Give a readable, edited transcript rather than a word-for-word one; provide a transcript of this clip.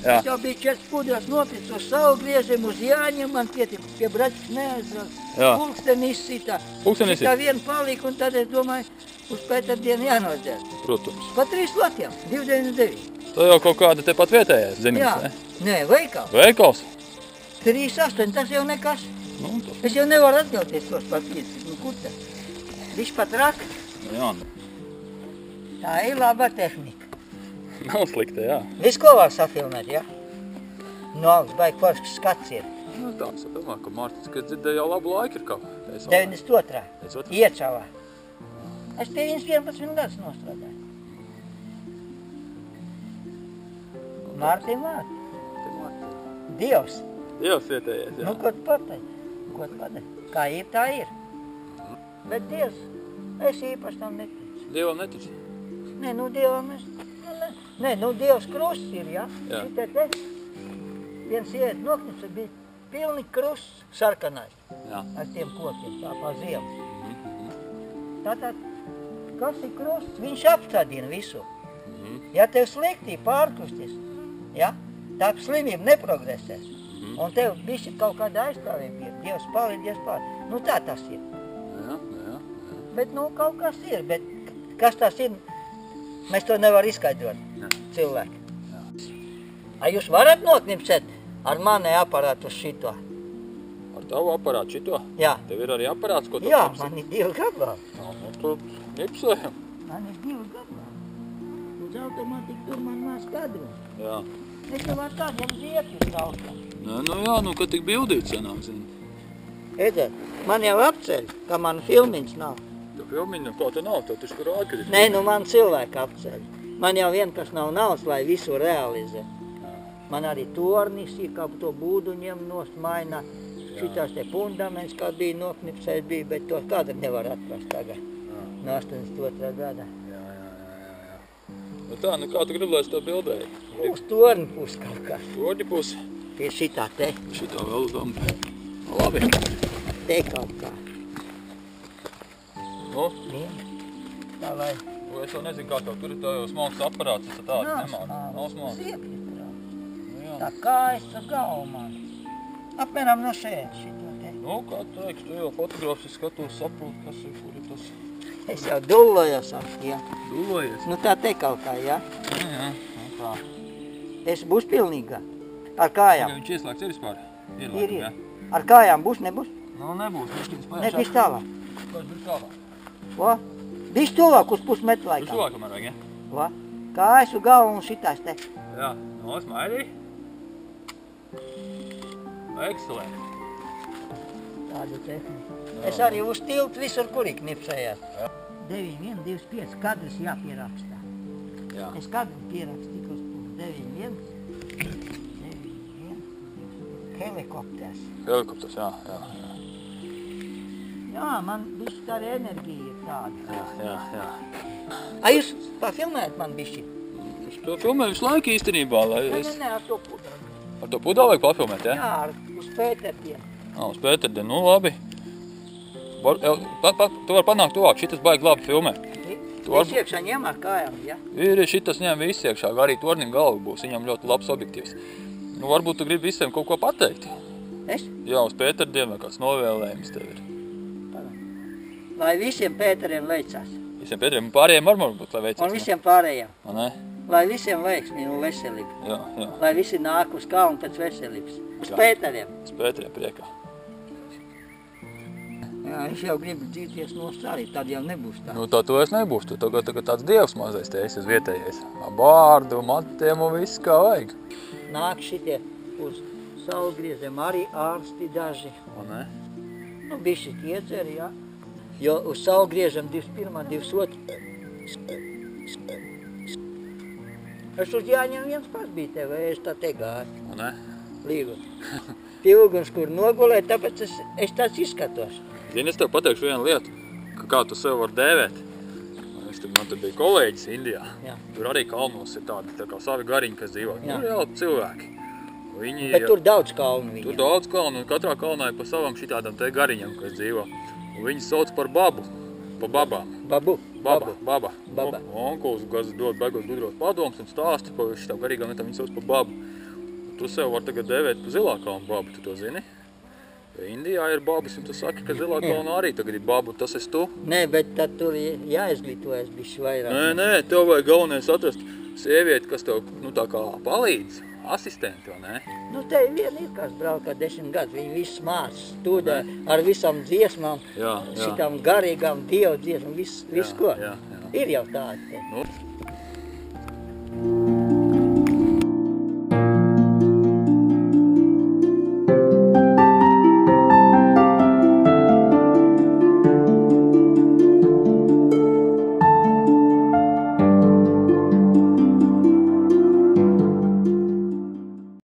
Jā. Es jau biju 4 pudras nopicis uz savu griežiem, uz Jāņiem, man pie Braķis neaizrās. Jā. Pulksteni izsita. Pulksteni Tā viena palika, un tad es domāju, uz pēterdienu jānozdēr. Protams. Pa 3 latiem, 2,99. Tā jau kaut kāda te pat vietējais zinības, Jā. ne? Nē, veikals. Veikals? 3,8, tas jau nekas. Nu, tas... Es jau nevaru atļauties tos par 5. Nu, kur te? Viņš pat raka. Jā, nu. Tā ir laba tehnika. Nav slikta, jā. Viss, ko var safilmēt, ja? No augsts, baigi foršs skats ir. Nu, tāds, es domāju, ka Mārtiņš, kad dzirdēja jau labu laiku ir kaut. 92. 92. Iečavā. Es pie viņas 11 gadus nostrādāju. Mārtiņ Mārtiņ. Dievs. Dievs vietējais, jā. Nu, ko tu pateici? Ko tu pateici? Kā ir, tā ir. Bet Dievs, es īpaši tam neticu. Dievam netici? Nē, nu Dievam es... Nē, nu Dievs krusts ir, ja? Jā. Šitie te viens iet noknips, bija pilni krusts sarkanais. Jā. Ar tiem kokiem, tā pa ziemu. Tātad, kas ir krusts? Viņš apstādina visu. Ja tev sliktī pārkustis, ja? Tā slimība neprogresēs. Un tev bišķi kaut kāda aizstāvība ir. Dievs palīdz, Dievs palīdz. Nu tā tas ir. Jā. Bet nu kaut kas ir, bet kas tas ir? Mēs to nevar izskaidrot, cilvēki. A jūs varat noknipsēt ar mani aparātu uz šito? Ar tavu aparātu šito? Jā. Tev ir arī aparāts, ko tu Jā, knipsi? man ir 2 gabali. Nu, tu knipsējam. Man ir 2 gabali. Uz automātiku tur man nav skadru. Jā. Es jau ar tādiem ziepju traucam. Nē, nu jā, nu, kad tik bildīt senāk, zini. Edzēt, man jau apceļ, ka man filmiņš nav. Tu filmiņu, kā te nav, tev taču kur rādi, kad ir Nē, nu man cilvēki apceļ. Man jau vienkārši nav naudas, lai visu realizē. Man arī tornis ir, kā to būdu ņem nost maina. Šitās te fundaments, kā bija noknipsējis bija, bet to kāda nevar atrast tagad. No 82. gada. Jā. Nu tā, nu kā tu gribi, lai es to bildēju? Uz torni pus kaut kas. Torņi pusi. Pie šitā te. Šitā vēl doma. Labi. Te kaut kā. Nu, Tā lai. nu, es jau nezinu, kā tev tur ir tā jau smalks aparāts, es tādu nemāku. Nav smalks. Ziepju trauc. Nu, jā. Tā kājas ar galvu man. Apmēram no šeit šito te. Nu, kā tu teiksi, tu jau fotogrāfis skatos, saprot, kas ir, kur ir tas Es jau dullojos ar tiem. dulojies. Nu tā te kaut kā, ja? Jā. Nu tā. Es būs pilnīga. Ar kājām. Tikai viņš ieslēgts ir vispār? Ir. Ar kājām būs, nebūs? Nu, nebūs. Ne, bišķi tālāk. Kāds būs tālāk? O, bišķi tuvāk uz pusmetru Uz laikam. tuvāk, kamēr vajag, ja? O, kājas uz galvu un šitās te. Jā. Nu, smaidī. Excelent. Tādu tehniku. Es arī uz tiltu visur, kur ik nipsējās. 9, 1, 2, 5. Kadrs jāpierakstā. Jā. Es kadru pierakstu tik uz 9, 1, 9, 1, 2, helikopters. Helikopters, jā. Jā, man bišķi tā arī enerģija ir tāda. Jā. A, jūs pafilmējat man bišķi? Es to filmēju visu laiku īstenībā, lai es... Nē, ar to pudru. Ar to pudā vajag pafilmēt, ja? Jā, uz pēterdienu. Uz pēterdienu, nu labi. Tu vari panākt tuvāk, šitas baigi labi filmē. Es iekšā ņem ar kājām, ja? Ir, šitas ņem visi iekšā, arī tornim galva būs, viņam ļoti labs objektīvs. Nu, varbūt tu gribi visiem kaut ko pateikt. Es? Jā, uz pēterdienu vai kāds novēlējums tev ir. Lai visiem pēteriem veicās. Visiem pēteriem un pārējiem varbūt, lai veicās. Un visiem pārējiem. Ne? Lai visiem veiksmi un veselība. Jā. Lai visi nāk uz kalnu pēc veselības. Uz pēteriem. Uz pēteriem priekā. Jā, es jau gribu dzīties nost arī, tad jau nebūs tā. Nu, tā tu es nebūs, tu tagad tāds dievs mazais te esi uz vietējais. Bārdu, matiem un viss kā vajag. Nāk šitie uz saulgrieziem arī ārsti daži. O, ne? Nu, bišķi iedzeri, jā. Jo uz saulgriežam 21, 22. Es uz Jāņiem viens pats biju tev, es tā te gāju. O, ne? Līgu. Pie uguns, kur nogulēju, tāpēc es tāds izskatos. Zini, es tev pateikšu vienu lietu, ka kā tu sev var dēvēt. Man tur bija kolēģis Indijā. Jā. Tur arī kalnos ir tādi tā kā savi gariņi, kas dzīvo. Jā. Tur jau cilvēki. Viņi, Bet tur daudz kalnu viņiem. Tur daudz kalnu, un katrā kalnā ir pa savam šitādam te gariņam, kas dzīvo. Un viņi sauc par babu, pa babām. Baba. Baba. Onkuls dod baigos gudros padomus un stāsti pa šitām garīgām lietām, viņi sauc par babu. tu sev var tagad dēvēt pa zilākalnu babu, tu to zini? Indijā ir babas, un tu saki, ka zilākalna arī tagad ir babu, tas esi tu? Nē, bet tad tur jāizglītojas bišķi vairāk. Nē, tev vajag galvenais atrast sievieti, kas tev, nu, tā kā palīdz, asistenti, vai ne? Nu, te viena ir, kas braukā 10 gadus, viņi visu māca, studē ar visam dziesmām, Jā. šitām garīgām dievu dziesmām, visu ko. Jā. Ir jau tādi. Nu.